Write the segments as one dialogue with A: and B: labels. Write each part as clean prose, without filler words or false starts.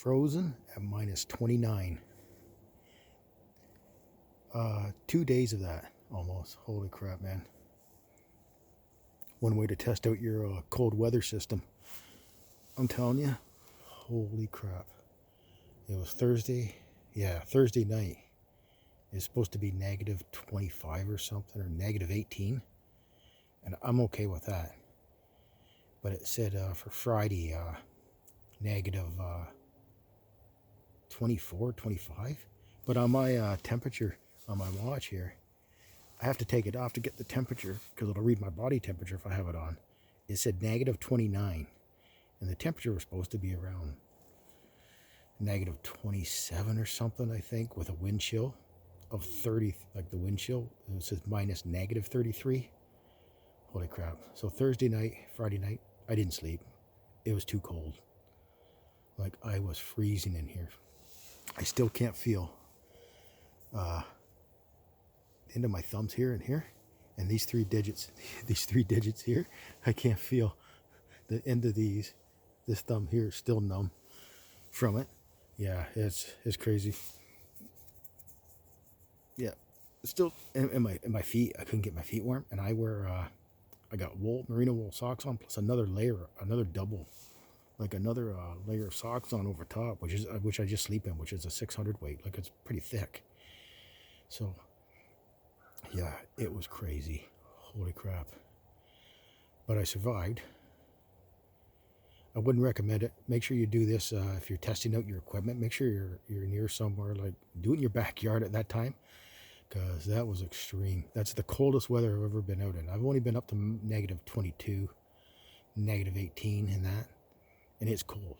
A: frozen at minus 29. 2 days of that almost. Holy crap, man. One way to test out your cold weather system. I'm telling you, holy crap. It was Thursday. Yeah, Thursday night. It's supposed to be negative 25 or something, or negative 18. And I'm okay with that. But it said for Friday, negative 24, 25. But on my temperature on my watch here, I have to take it off to get the temperature because it'll read my body temperature if I have it on. It said negative 29. And the temperature was supposed to be around negative 27 or something, I think, with a wind chill of 30, like the wind chill. It says minus negative 33. Holy crap. So Thursday night, Friday night, I didn't sleep. It was too cold. Like I was freezing in here. I still can't feel the end of my thumbs here and here. And these 3 digits, these 3 digits here, I can't feel the end of these. This thumb here is still numb from it. Yeah, it's crazy. Yeah, still in my feet. I couldn't get my feet warm, and I wear I got merino wool socks on, plus another layer, another double, like another layer of socks on over top, which I just sleep in, which is a 600 weight. Like it's pretty thick. So yeah, it was crazy. Holy crap! But I survived. I wouldn't recommend it. Make sure you do this if you're testing out your equipment. Make sure you're near somewhere, like do it in your backyard at that time, because that was extreme. That's the coldest weather I've ever been out in. I've only been up to negative 22, negative 18 in that, and it's cold.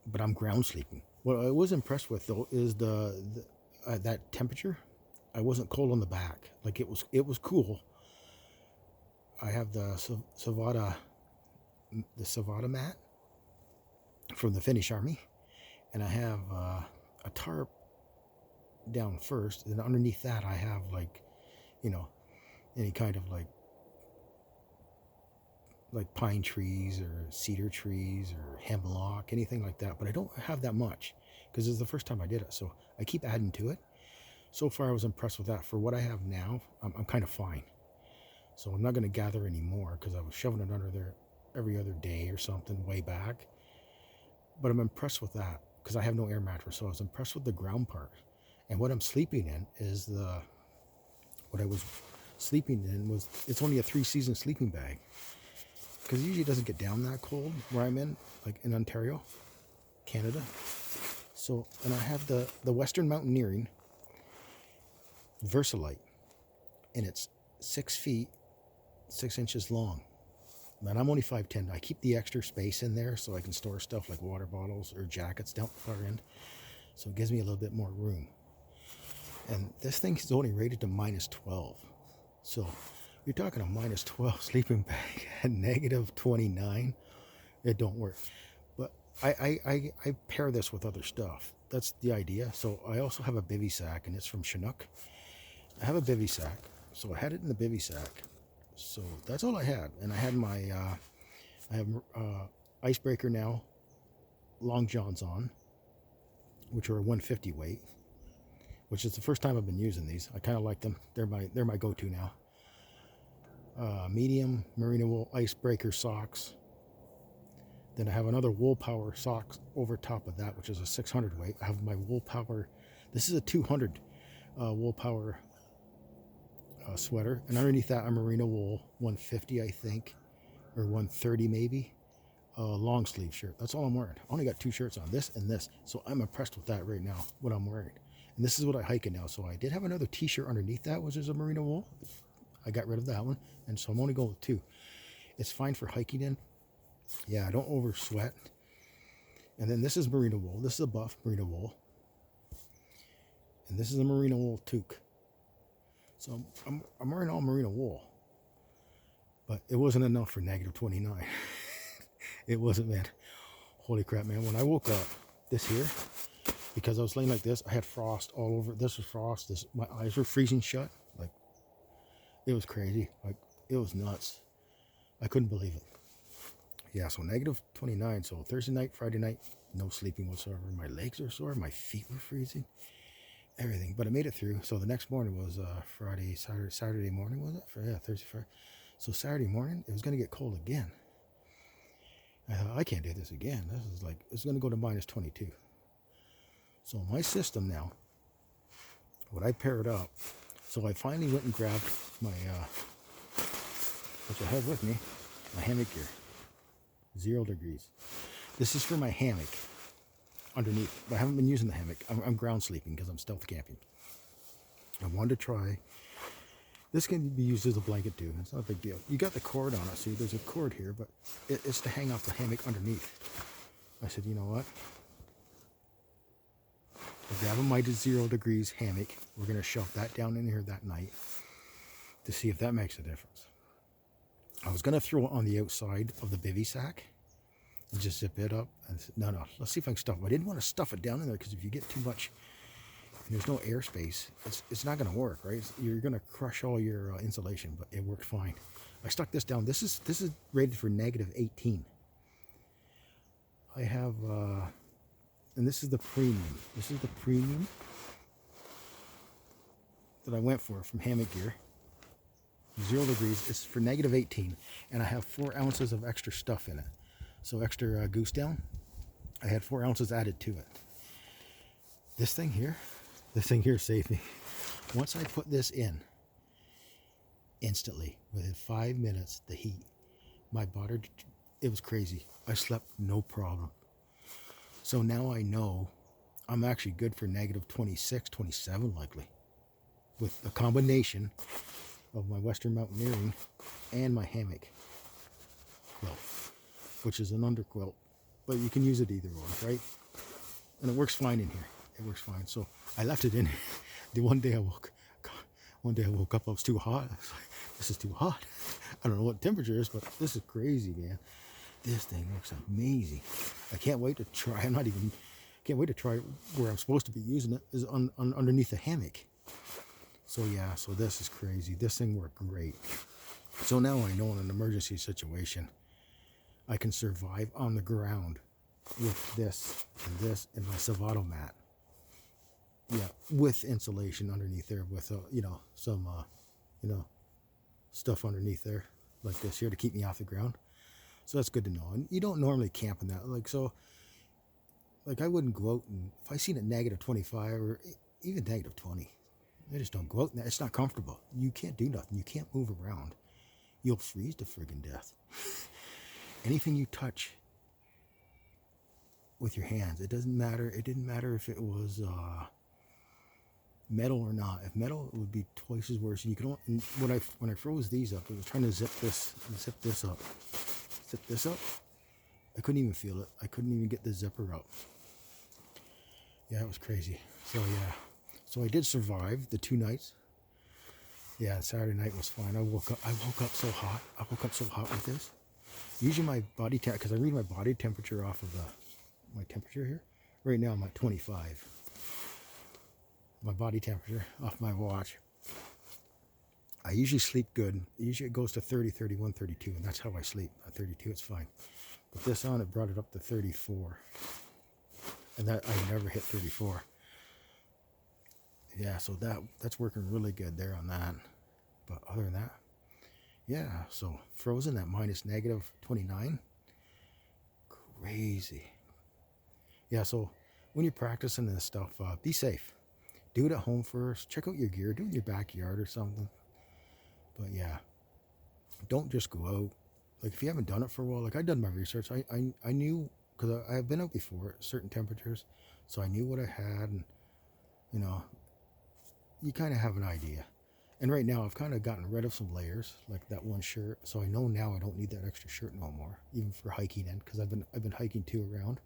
A: But I'm ground sleeping. What I was impressed with though is that temperature. I wasn't cold on the back. Like it was cool. I have the Savada mat from the Finnish Army, and I have a tarp down first, and underneath that I have, like, you know, any kind of like pine trees or cedar trees or hemlock, anything like that. But I don't have that much because it's the first time I did it, so I keep adding to it. So far I was impressed with that. For what I have now, I'm kind of fine. So I'm not going to gather anymore because I was shoving it under there every other day or something way back. But I'm impressed with that because I have no air mattress. So I was impressed with the ground part. And what I'm sleeping in is what I was sleeping in was, it's only a 3-season sleeping bag. Because it usually doesn't get down that cold where I'm in, like in Ontario, Canada. So, and I have the Western Mountaineering Versalite. And it's 6 feet, 6 inches long. And I'm only 5'10". I keep the extra space in there so I can store stuff like water bottles or jackets down the far end. So it gives me a little bit more room. And this thing is only rated to minus 12. So you're talking a minus 12 sleeping bag at negative 29. It don't work. But I pair this with other stuff. That's the idea. So I also have a bivy sack, and it's from Chinook. I have a bivy sack. So I had it in the bivy sack. So that's all I had. And I had my, I have Icebreaker now, long johns on, which are a 150 weight, which is the first time I've been using these. I kind of like them. They're my go-to now. Medium merino wool Icebreaker socks. Then I have another Wool Power socks over top of that, which is a 600 weight. I have my Wool Power. This is a 200 Wool Power sweater, and underneath that a merino wool 150, I think, or 130 maybe, long sleeve shirt. That's all I'm wearing. I only got 2 shirts on, this and this, so I'm impressed with that right now, what I'm wearing. And this is what I hike in now. So I did have another t-shirt underneath that, which is a merino wool. I got rid of that one, and so I'm only going with 2. It's fine for hiking in. Yeah, I don't over sweat. And then this is merino wool. This is a buff merino wool, and this is a merino wool toque. So I'm wearing all merino wool, but it wasn't enough for negative 29. It wasn't, man. Holy crap, man. When I woke up, this here, because I was laying like this, I had frost all over. This was frost. My eyes were freezing shut. Like, it was crazy. Like, it was nuts. I couldn't believe it. yeah, so negative 29. So Thursday night, Friday night, no sleeping whatsoever. My legs are sore, my feet were freezing, everything. But I made it through. So the next morning was Friday, Saturday morning, was it? Yeah, Thursday, Friday. So Saturday morning, it was going to get cold again. I thought, I can't do this again. This is like, it's going to go to minus 22. So my system now, when I pair it up, so I finally went and grabbed my, which I have with me, my hammock gear, 0 degrees. This is for my hammock underneath. I haven't been using the hammock. I'm ground sleeping because I'm stealth camping. I wanted to try. This can be used as a blanket too. It's not a big deal. You got the cord on it. See, there's a cord here, but it's to hang off the hammock underneath. I said, you know what? We're grabbing my 0 degrees hammock. We're going to shove that down in here that night to see if that makes a difference. I was going to throw it on the outside of the bivy sack and just zip it up. And no, let's see if I can stuff it. I didn't want to stuff it down in there because if you get too much and there's no airspace, it's not going to work, right? You're going to crush all your insulation, but it worked fine. I stuck this down. This is rated for negative 18. I have, and this is the premium. This is the premium that I went for from Hammock Gear. 0 degrees. It's for negative 18, and I have 4 ounces of extra stuff in it. So extra goose down. I had 4 ounces added to it. This thing here saved me. Once I put this in, instantly, within 5 minutes, the heat, my body, it was crazy. I slept no problem. So now I know I'm actually good for negative 26, 27 likely, with a combination of my Western Mountaineering and my hammock quilt, which is an underquilt, but you can use it either or, right? And it works fine in here. It works fine. So I left it in. The one day I woke up, I was too hot. I was like, this is too hot. I don't know what the temperature is, but this is crazy, man. This thing looks amazing. I can't wait to try. Can't wait to try where I'm supposed to be using it is underneath the hammock. So yeah, so this is crazy. This thing worked great. So now I know in an emergency situation, I can survive on the ground with this and my Savato mat. Yeah, with insulation underneath there, with some stuff underneath there like this here to keep me off the ground. So that's good to know. And you don't normally camp in that. Like I wouldn't go out, and if I seen it negative 25 or even negative 20, I just don't go out in that. It's not comfortable. You can't do nothing. You can't move around. You'll freeze to friggin' death. Anything you touch with your hands, it doesn't matter. It didn't matter if it was metal or not. If metal, it would be twice as worse. You can. When I froze these up, I was trying to zip this up. I couldn't even feel it. I couldn't even get the zipper up. Yeah, it was crazy. So yeah, so I did survive the 2 nights. Yeah, Saturday night was fine. I woke up so hot. I woke up so hot with this. Usually my body temp, because I read my body temperature off of my temperature here. Right now I'm at 25. My body temperature off my watch. I usually sleep good. Usually it goes to 30, 31, 32, and that's how I sleep. At 32, it's fine. But this on, it brought it up to 34. And that I never hit 34. Yeah, so that's working really good there on that. But other than that, yeah, so frozen at minus negative 29. Crazy. Yeah, so when you're practicing this stuff, be safe. Do it at home first. Check out your gear. Do it in your backyard or something. But yeah, don't just go out. Like if you haven't done it for a while, like I done my research. I knew, because I've been out before at certain temperatures, so I knew what I had, and you kind of have an idea. And right now I've kind of gotten rid of some layers, like that one shirt, so I know now I don't need that extra shirt no more, even for hiking in, because I've been hiking too around.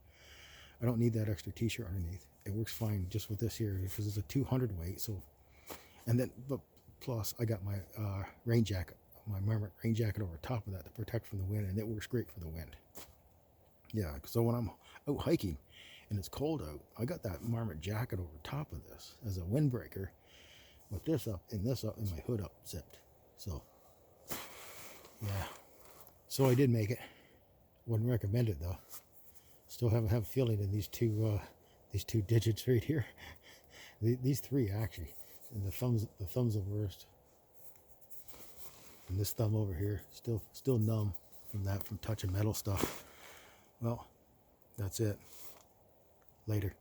A: I don't need that extra t-shirt underneath. It works fine just with this here because it's a 200 weight. So, and then, but plus I got my rain jacket, my Marmot rain jacket over top of that to protect from the wind, and it works great for the wind. Yeah, so when I'm out hiking and it's cold out, I got that Marmot jacket over top of this as a windbreaker, with this up and my hood up zipped. So yeah, so I did make it. Wouldn't recommend it though. Still haven't have a feeling in these two digits right here. These three actually, and the thumb's the worst. And this thumb over here, still numb from touching metal stuff. Well, that's it. Later.